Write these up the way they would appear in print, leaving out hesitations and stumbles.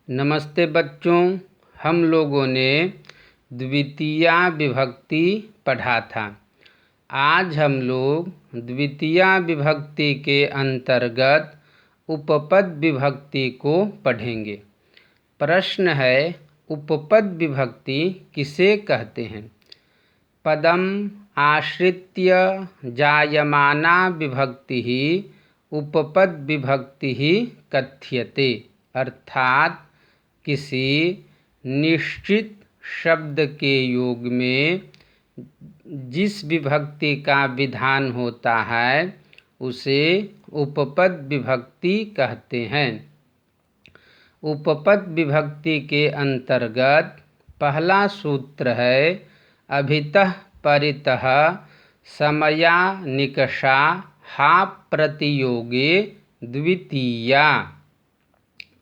नमस्ते बच्चों, हम लोगों ने द्वितीया विभक्ति पढ़ा था। आज हम लोग द्वितीया विभक्ति के अंतर्गत उपपद विभक्ति को पढ़ेंगे। प्रश्न है, उपपद विभक्ति किसे कहते हैं? पदम आश्रित्य जायमाना विभक्ति ही उपपद विभक्ति ही कथ्यते। अर्थात किसी निश्चित शब्द के योग में जिस विभक्ति का विधान होता है उसे उपपद विभक्ति कहते हैं। उपपद विभक्ति के अंतर्गत पहला सूत्र है अभितः परितः समया निकषा हा प्रतियोगे द्वितीया।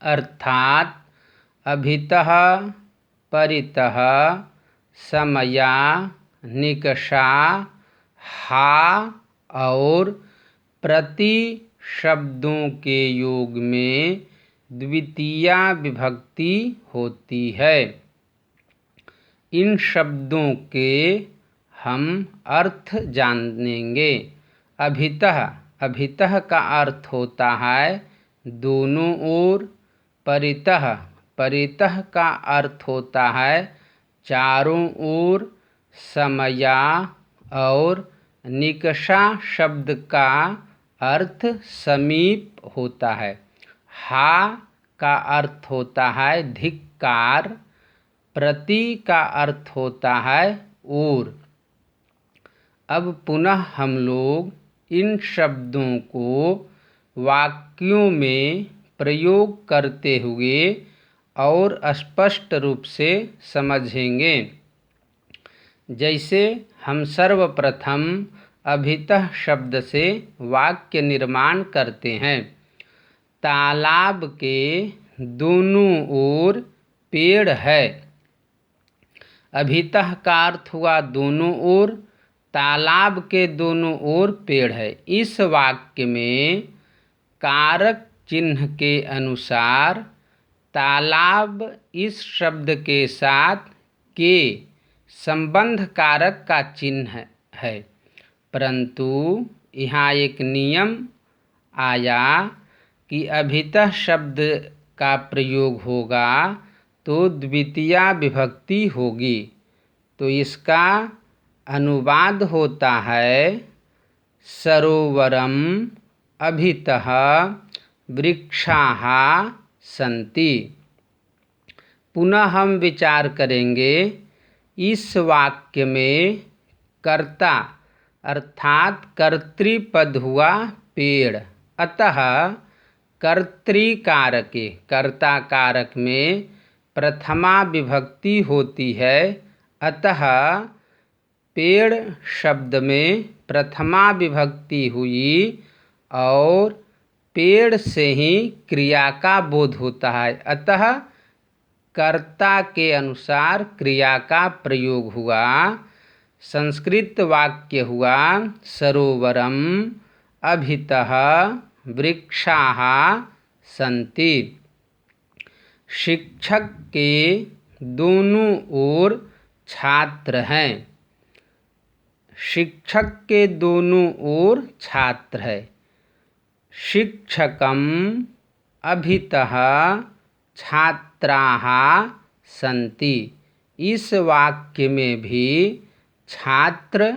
अर्थात अभितः परितः समया निकषा हा और प्रति शब्दों के योग में द्वितीया विभक्ति होती है। इन शब्दों के हम अर्थ जानेंगे। अभितः का अर्थ होता है दोनों ओर। परितः का अर्थ होता है चारों ओर। समया और निकषा शब्द का अर्थ समीप होता है। हा का अर्थ होता है धिक्कार। प्रति का अर्थ होता है ओर। अब पुनः हम लोग इन शब्दों को वाक्यों में प्रयोग करते हुए और स्पष्ट रूप से समझेंगे। जैसे हम सर्वप्रथम अभितः शब्द से वाक्य निर्माण करते हैं। तालाब के दोनों ओर पेड़ है। अभितः का अर्थ हुआ दोनों ओर। तालाब के दोनों ओर पेड़ है। इस वाक्य में कारक चिन्ह के अनुसार तालाब इस शब्द के साथ के संबंध कारक का चिन्ह है, परंतु यहाँ एक नियम आया कि अभितः शब्द का प्रयोग होगा तो द्वितीया विभक्ति होगी। तो इसका अनुवाद होता है सरोवरम अभितः वृक्षाः सन्ति। पुनः हम विचार करेंगे। इस वाक्य में कर्ता अर्थात कर्तृपद हुआ पेड़, अतः कर्तृकारके कर्ता कारक में प्रथमा विभक्ति होती है। अतः पेड़ शब्द में प्रथमा विभक्ति हुई और पेड़ से ही क्रिया का बोध होता है। अतः कर्ता के अनुसार क्रिया का प्रयोग हुआ। संस्कृत वाक्य हुआ सरोवरम अभितः वृक्षाः सन्ति। शिक्षक के दोनों ओर छात्र हैं। शिक्षक के दोनों ओर छात्र है। शिक्षकम अभितः छात्राः सन्ति। इस वाक्य में भी छात्र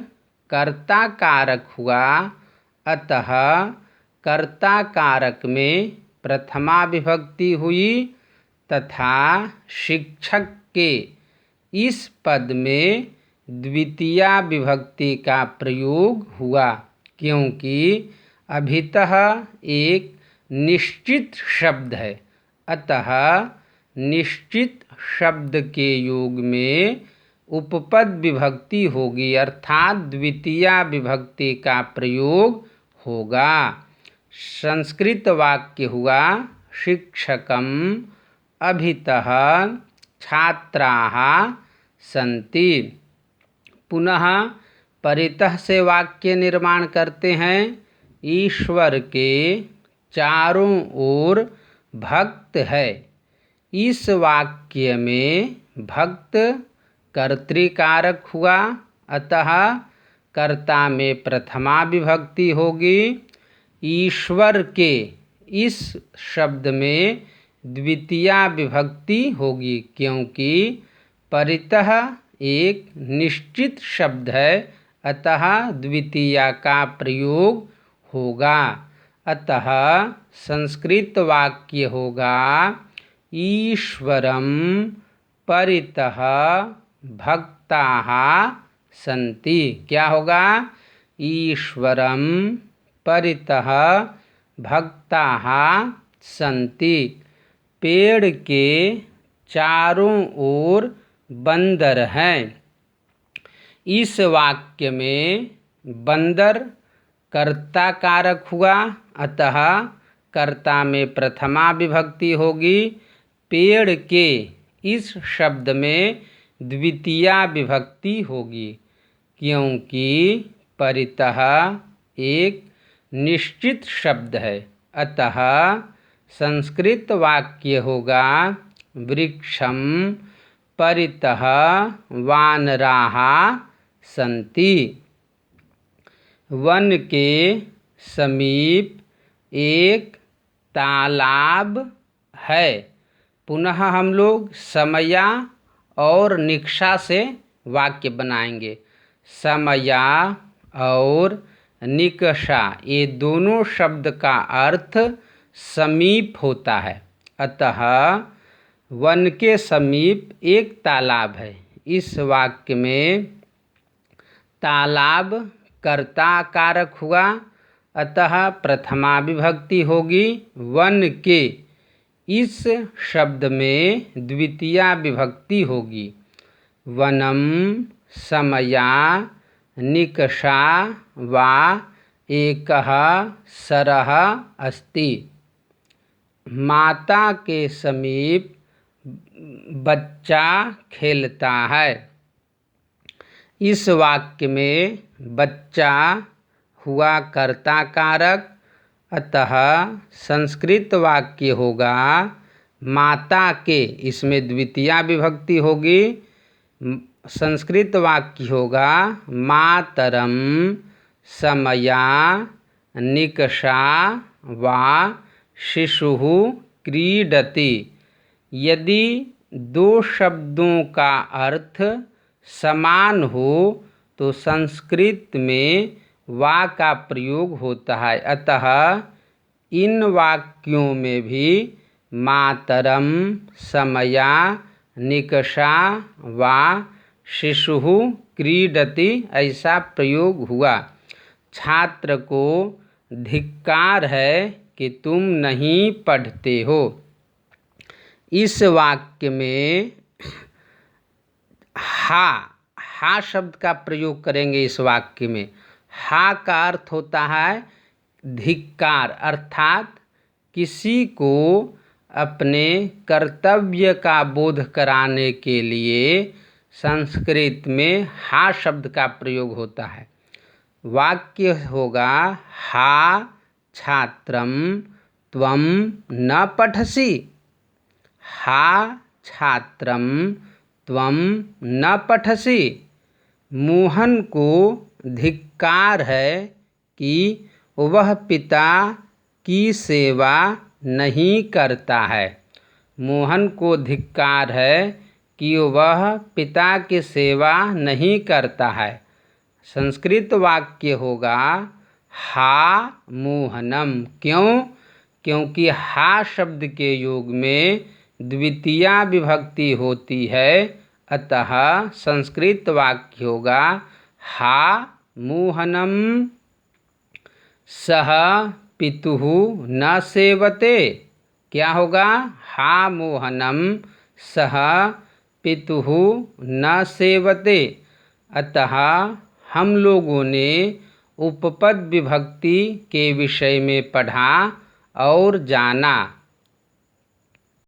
कर्ता कारक हुआ, अतः कर्ता कारक में प्रथमा विभक्ति हुई तथा शिक्षक के इस पद में द्वितीया विभक्ति का प्रयोग हुआ, क्योंकि अभितः एक निश्चित शब्द है। अतः निश्चित शब्द के योग में उपपद विभक्ति होगी, अर्थात द्वितीया विभक्ति का प्रयोग होगा। संस्कृत वाक्य हुआ शिक्षकम अभितः छात्राः सन्ति। पुनः परितः से वाक्य निर्माण करते हैं। ईश्वर के चारों ओर भक्त है। इस वाक्य में भक्त कर्तृकारक हुआ, अतः कर्ता में प्रथमा विभक्ति होगी। ईश्वर के इस शब्द में द्वितीया विभक्ति होगी, क्योंकि परितः एक निश्चित शब्द है, अतः द्वितीया का प्रयोग होगा। अतः संस्कृत वाक्य होगा ईश्वरं परितः भक्ताः सन्ति। क्या होगा? ईश्वरं परितः भक्ताः सन्ति। पेड़ के चारों ओर बंदर हैं। इस वाक्य में बंदर कर्ता कारक हुआ, अतः कर्ता में प्रथमा विभक्ति होगी। पेड़ के इस शब्द में द्वितीया विभक्ति होगी, क्योंकि परितः एक निश्चित शब्द है, अतः संस्कृत वाक्य होगा वृक्षं परितः वानराः सन्ति। वन के समीप एक तालाब है। पुनः हम लोग समया और निकषा से वाक्य बनाएंगे। समया और निकषा ये दोनों शब्द का अर्थ समीप होता है, अतः वन के समीप एक तालाब है। इस वाक्य में तालाब कर्ता कारक हुआ, अतः प्रथमा विभक्ति होगी। वन के इस शब्द में द्वितीया विभक्ति होगी। वनम समया निकषा वा एकः सरः अस्ति। माता के समीप बच्चा खेलता है। इस वाक्य में बच्चा हुआ कर्ता कारक, अतः संस्कृत वाक्य होगा माता के, इसमें द्वितीया विभक्ति होगी। संस्कृत वाक्य होगा मातरम समया निकषा वा शिशुः क्रीडति। यदि दो शब्दों का अर्थ समान हो तो संस्कृत में वा का प्रयोग होता है, अतः इन वाक्यों में भी मातरम समया निकषा वा शिशुः क्रीडति ऐसा प्रयोग हुआ। छात्र को धिक्कार है कि तुम नहीं पढ़ते हो। इस वाक्य में हा शब्द का प्रयोग करेंगे। इस वाक्य में हा का अर्थ होता है धिक्कार, अर्थात किसी को अपने कर्तव्य का बोध कराने के लिए संस्कृत में हा शब्द का प्रयोग होता है। वाक्य होगा हा छात्रम त्वं न पठसि। हा छात्रम त्वं न पठसि। मोहन को धिक्कार है कि वह पिता की सेवा नहीं करता है। मोहन को धिक्कार है कि वह पिता की सेवा नहीं करता है। संस्कृत वाक्य होगा हा मोहनम। क्यों? क्योंकि हा शब्द के योग में द्वितीया विभक्ति होती है, अतः संस्कृत वाक्य होगा हा मोहनम सह पितुः न सेवते। क्या होगा? हा मोहनम सह पितुः न सेवते। अतः हम लोगों ने उपपद विभक्ति के विषय में पढ़ा और जाना।